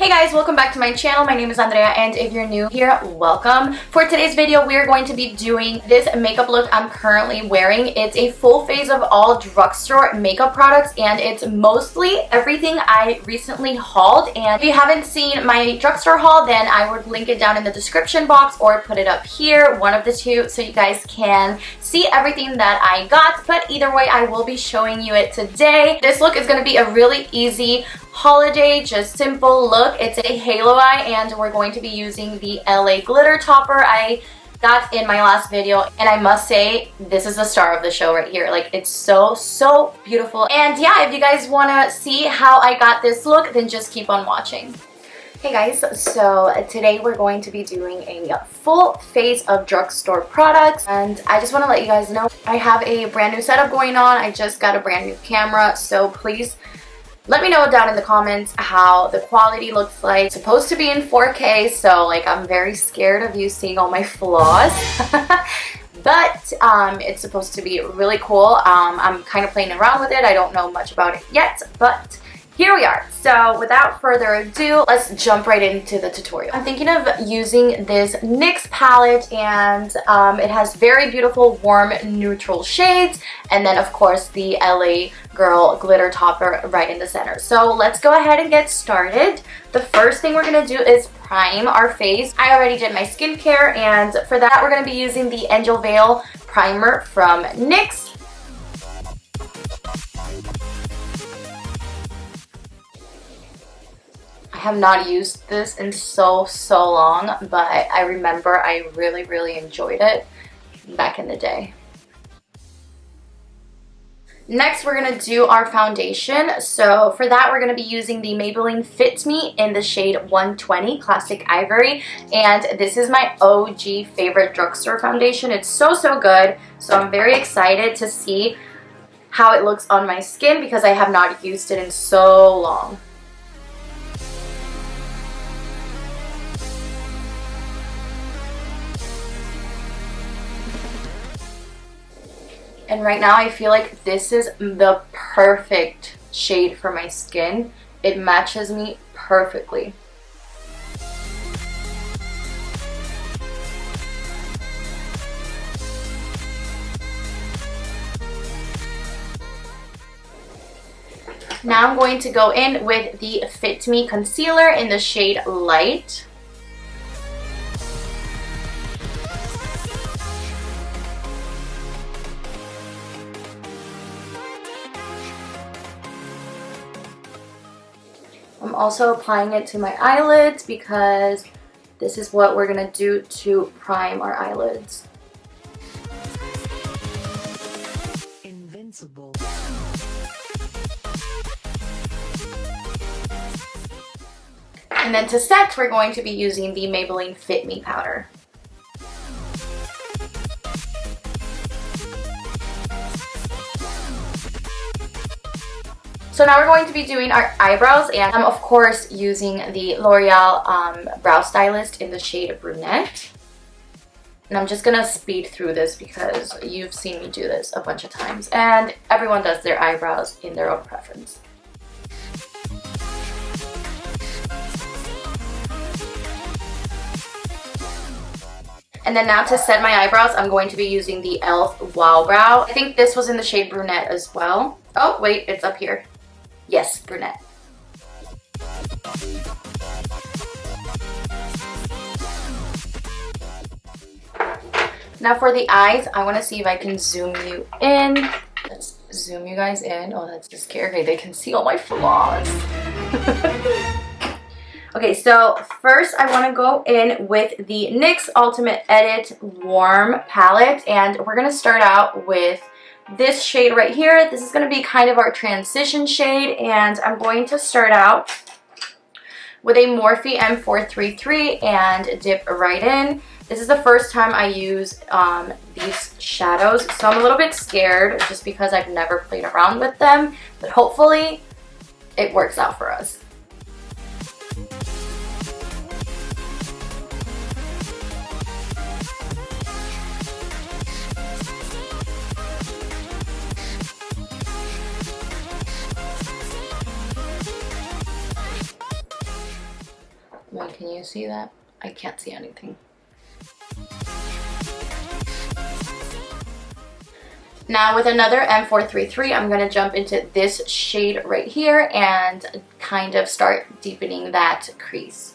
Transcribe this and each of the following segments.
Hey guys, welcome back to my channel. My name is Andrea, and if you're new here, welcome. For today's video, we are going to be doing this makeup look I'm currently wearing. It's a full face of all drugstore makeup products, and it's mostly everything I recently hauled. And if you haven't seen my drugstore haul, then I would link it down in the description box or put it up here, one of the two, so you guys can see everything that I got. But either way, I will be showing you it today. This look is going to be a really easy holiday, just simple look. It's a halo eye, and we're going to be using the LA glitter topper I got in my last video, and I must say this is the star of the show right here. Like, it's so beautiful. And yeah, if you guys want to see how I got this look, then just keep on watching. Hey guys, so today we're going to be doing a full face of drugstore products, and I just want to let you guys know I have a brand new setup going on. I just got a brand new camera, so please let me know down in the comments how the quality looks like. It's supposed to be in 4K, so like I'm very scared of you seeing all my flaws. But it's supposed to be really cool. I'm kind of playing around with it. I don't know much about it yet, but here we are. So without further ado, let's jump right into the tutorial. I'm thinking of using this NYX palette, and it has very beautiful warm neutral shades, and then of course the LA Girl glitter topper right in the center. So let's go ahead and get started. The first thing we're going to do is prime our face. I already did my skincare, and for that we're going to be using the Angel Veil primer from NYX. I have not used this in so long, but I remember I really enjoyed it back in the day. Next, we're going to do our foundation. So for that, we're going to be using the Maybelline Fit Me in the shade 120 Classic Ivory. And this is my OG favorite drugstore foundation. It's so good. So I'm very excited to see how it looks on my skin because I have not used it in so long. And right now I feel like this is the perfect shade for my skin. It matches me perfectly. Now I'm going to go in with the Fit Me Concealer in the shade Light. I'm also applying it to my eyelids because this is what we're going to do to prime our eyelids. Invincible. And then to set, we're going to be using the Maybelline Fit Me powder. So now we're going to be doing our eyebrows, and I'm of course using the L'Oreal Brow Stylist in the shade Brunette. And I'm just gonna speed through this because you've seen me do this a bunch of times, and everyone does their eyebrows in their own preference. And then now to set my eyebrows, I'm going to be using the e.l.f. Wow Brow. I think this was in the shade Brunette as well. Oh wait, it's up here. Yes, Brunette. Now for the eyes, I want to see if I can zoom you in. Let's zoom you guys in. Oh, that's just scary. Okay, they can see all my flaws. Okay, so first I want to go in with the NYX Ultimate Edit Warm Palette, and we're going to start out with this shade right here. This is going to be kind of our transition shade, and I'm going to start out with a Morphe M433 and dip right in. This is the first time I use these shadows, so I'm a little bit scared just because I've never played around with them, but hopefully it works out for us. god, can you see that? I can't see anything. Now with another M433, I'm going to jump into this shade right here and kind of start deepening that crease.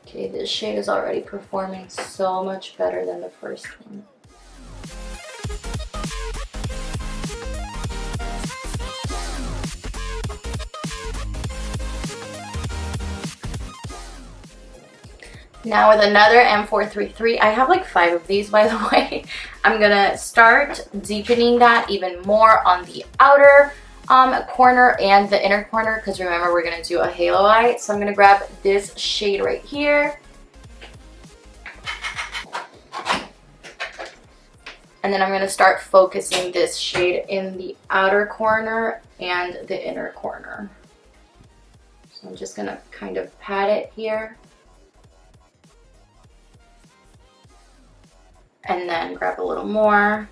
Okay, this shade is already performing so much better than the first one. Now with another M433, I have like 5 of these by the way. I'm gonna start deepening that even more on the outer corner and the inner corner, because remember we're gonna do a halo eye. So I'm gonna grab this shade right here. And then I'm gonna start focusing this shade in the outer corner and the inner corner. So I'm just gonna kind of pat it here. And then grab a little more,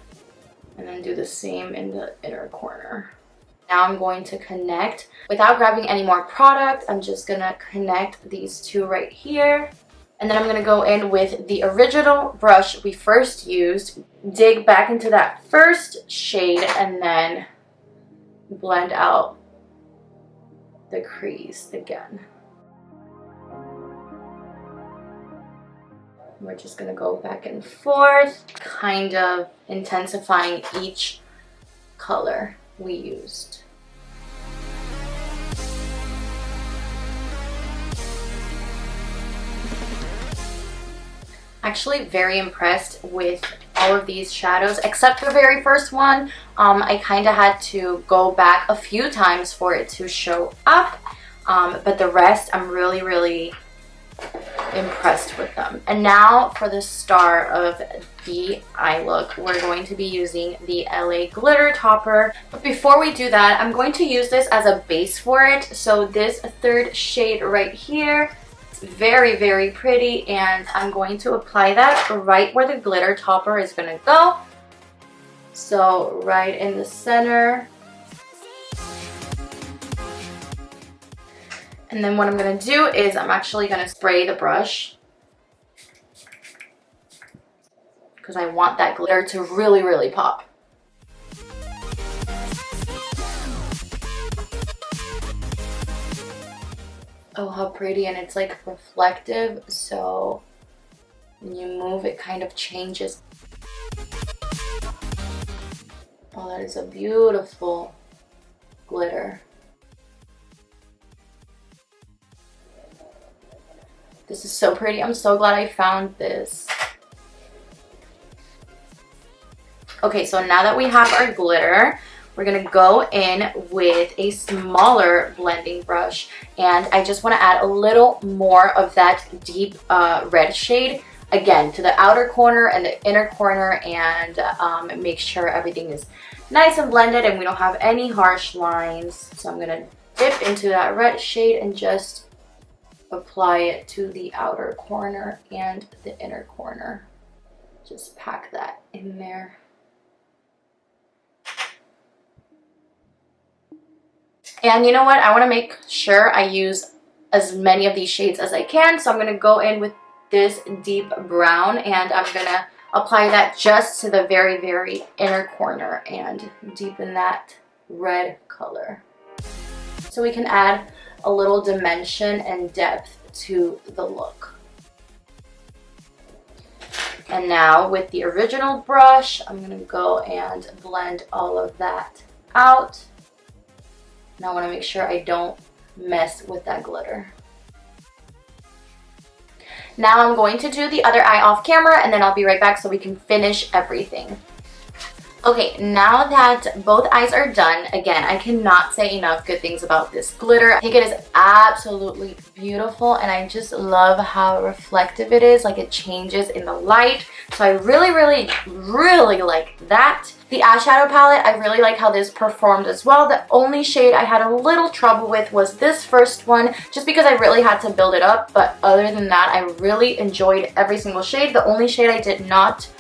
and then do the same in the inner corner. Now I'm going to connect, without grabbing any more product, I'm just gonna connect these two right here. And then I'm gonna go in with the original brush we first used, dig back into that first shade, and then blend out the crease again. We're just gonna go back and forth, kind of intensifying each color we used. Actually very impressed with all of these shadows, except the very first one. I kind of had to go back a few times for it to show up, but the rest I'm really impressed with them. And now for the star of the eye look, we're going to be using the LA glitter topper. But before we do that, I'm going to use this as a base for it. So this third shade right here, it's very pretty, and I'm going to apply that right where the glitter topper is going to go. So right in the center. And then what I'm going to do is I'm actually going to spray the brush, because I want that glitter to really pop. Oh, how pretty, and it's like reflective, so when you move it kind of changes. Oh, that is a beautiful glitter. This is so pretty. I'm so glad I found this. Okay, so now that we have our glitter, we're gonna go in with a smaller blending brush, and I just wanna add a little more of that deep red shade, again, to the outer corner and the inner corner, and make sure everything is nice and blended and we don't have any harsh lines. So I'm gonna dip into that red shade and just apply it to the outer corner and the inner corner. Just pack that in there. And you know what? I want to make sure I use as many of these shades as I can. So I'm going to go in with this deep brown, and I'm going to apply that just to the very inner corner and deepen that red color. So we can add a little dimension and depth to the look. And now with the original brush, I'm going to go and blend all of that out. And I want to make sure I don't mess with that glitter. Now I'm going to do the other eye off camera, and then I'll be right back so we can finish everything. Okay, now that both eyes are done, again, I cannot say enough good things about this glitter. I think it is absolutely beautiful, and I just love how reflective it is. Like, it changes in the light. So I really like that. The eyeshadow palette, I really like how this performed as well. The only shade I had a little trouble with was this first one, just because I really had to build it up. But other than that, I really enjoyed every single shade. The only shade I did not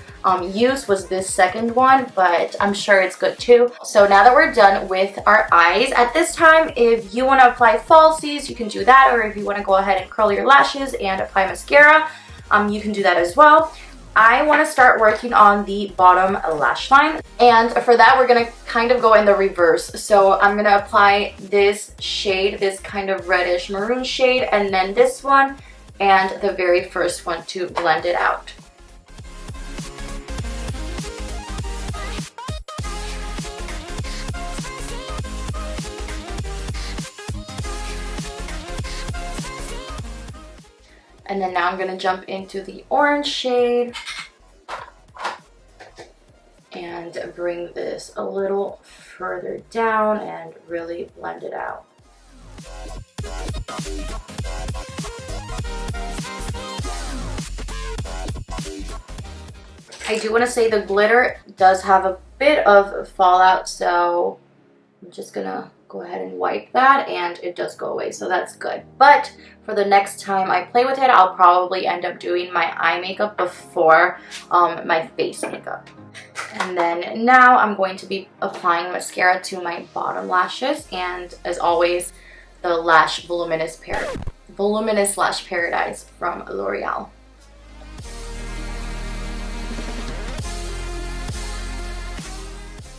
used was this second one, but I'm sure it's good too. So now that we're done with our eyes, at this time, if you want to apply falsies, you can do that, or if you want to go ahead and curl your lashes and apply mascara, you can do that as well. I want to start working on the bottom lash line, and for that we're going to kind of go in the reverse. So I'm going to apply this shade, this kind of reddish maroon shade, and then this one and the very first one to blend it out. And then now I'm going to jump into the orange shade and bring this a little further down and really blend it out. I do want to say the glitter does have a bit of fallout, so I'm just going to go ahead and wipe that, and it does go away, so that's good. But for the next time I play with it, I'll probably end up doing my eye makeup before my face makeup. And then now I'm going to be applying mascara to my bottom lashes, and as always, the Lash Voluminous Lash Paradise from L'Oreal.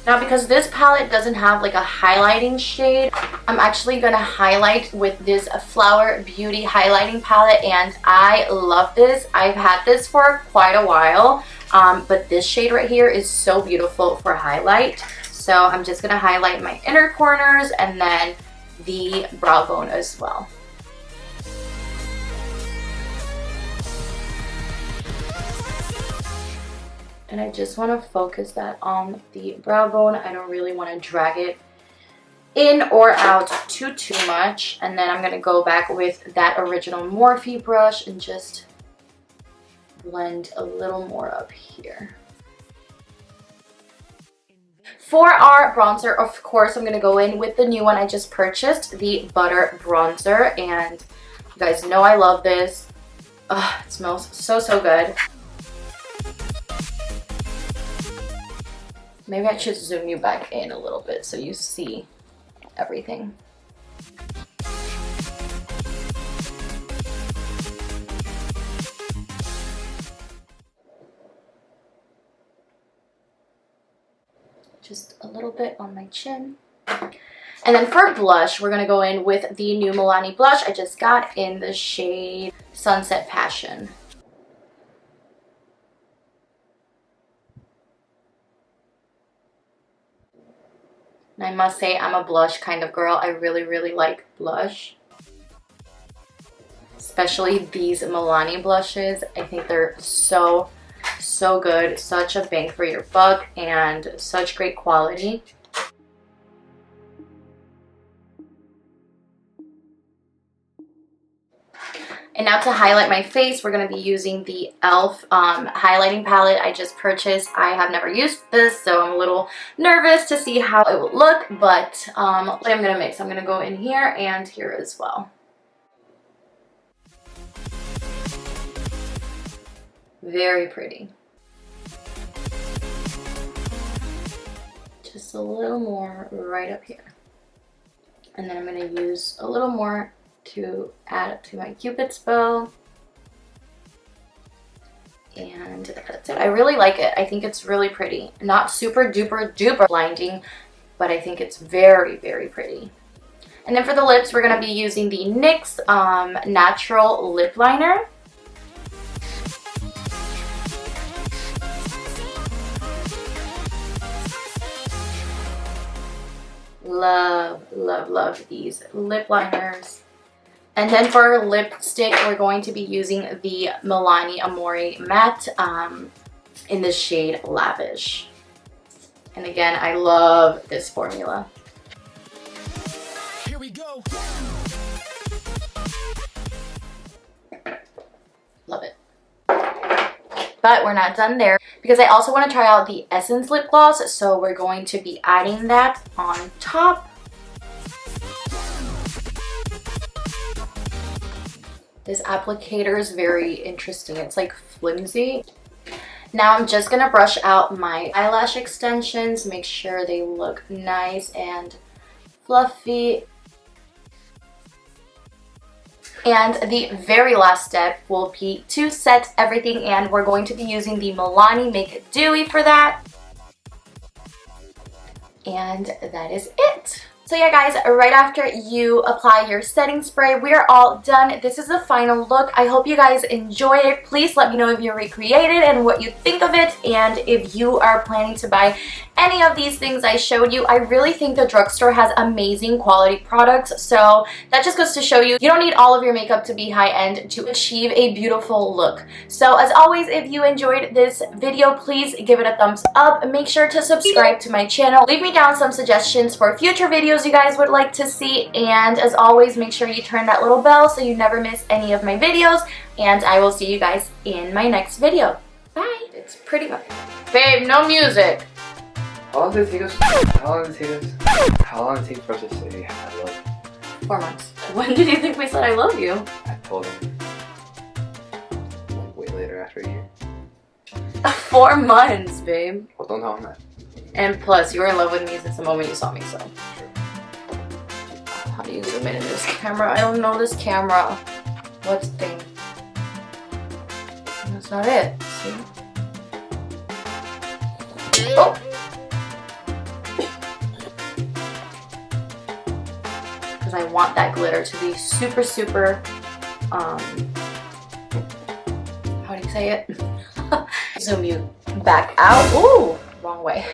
Now, because this palette doesn't have like a highlighting shade, I'm actually going to highlight with this Flower Beauty highlighting palette, and I love this. I've had this for quite a while, but this shade right here is so beautiful for highlight. So I'm just going to highlight my inner corners and then the brow bone as well. And I just want to focus that on the brow bone. I don't really want to drag it in or out too much. And then I'm going to go back with that original Morphe brush and just blend a little more up here. For our bronzer, of course, I'm going to go in with the new one I just purchased, the Butter Bronzer. And you guys know I love this. Oh, it smells so good. Maybe I should zoom you back in a little bit so you see everything. Just a little bit on my chin. And then for blush, we're going to go in with the new Milani blush I just got in the shade Sunset Passion. And I must say, I'm a blush kind of girl. I really like blush. Especially these Milani blushes. I think they're so good. Such a bang for your buck and such great quality. And now to highlight my face, we're going to be using the e.l.f. highlighting palette I just purchased. I have never used this, so I'm a little nervous to see how it will look, but I'm going to mix. I'm going to go in here and here as well. Very pretty. Just a little more right up here. And then I'm going to use a little more to add to my Cupid's bow. And that's it. I really like it. I think it's really pretty. Not super duper blinding, but I think it's very pretty. And then for the lips, we're going to be using the NYX Natural Lip Liner. Love these lip liners. And then for our lipstick, we're going to be using the Milani Amore Matte in the shade Lavish. And again, I love this formula. Here we go. Love it. But we're not done there, because I also want to try out the Essence lip gloss, so we're going to be adding that on top. This applicator is very interesting. It's like flimsy. Now I'm just gonna brush out my eyelash extensions, make sure they look nice and fluffy. And the very last step will be to set everything, and we're going to be using the Milani Make It Dewy for that. And that is it. So yeah guys, right after you apply your setting spray, we're all done. This is the final look. I hope you guys enjoyed it. Please let me know if you recreated and what you think of it, and if you are planning to buy any of these things I showed you. I really think the Drugstore has amazing quality products, so that just goes to show you, you don't need all of your makeup to be high-end to achieve a beautiful look. So as always, if you enjoyed this video, please give it a thumbs up. Make sure to subscribe to my channel. Leave me down some suggestions for future videos you guys would like to see, and as always, make sure you turn that little bell so you never miss any of my videos, and I will see you guys in my next video. Bye! It's pretty much... Babe, no music! How long did it take us? How long did it take for us to say I love you? 4 months. When did you think we said I love you? I told him like way later, after a year. 4 months, babe. Well, don't tell him that. And plus, you were in love with me since the moment you saw me, so. How do you zoom in this camera? I don't know this camera. What's the thing? That's not it. See? Oh! Because I want that glitter to be super, super, how do you say it? Zoom you back out. Ooh, wrong way.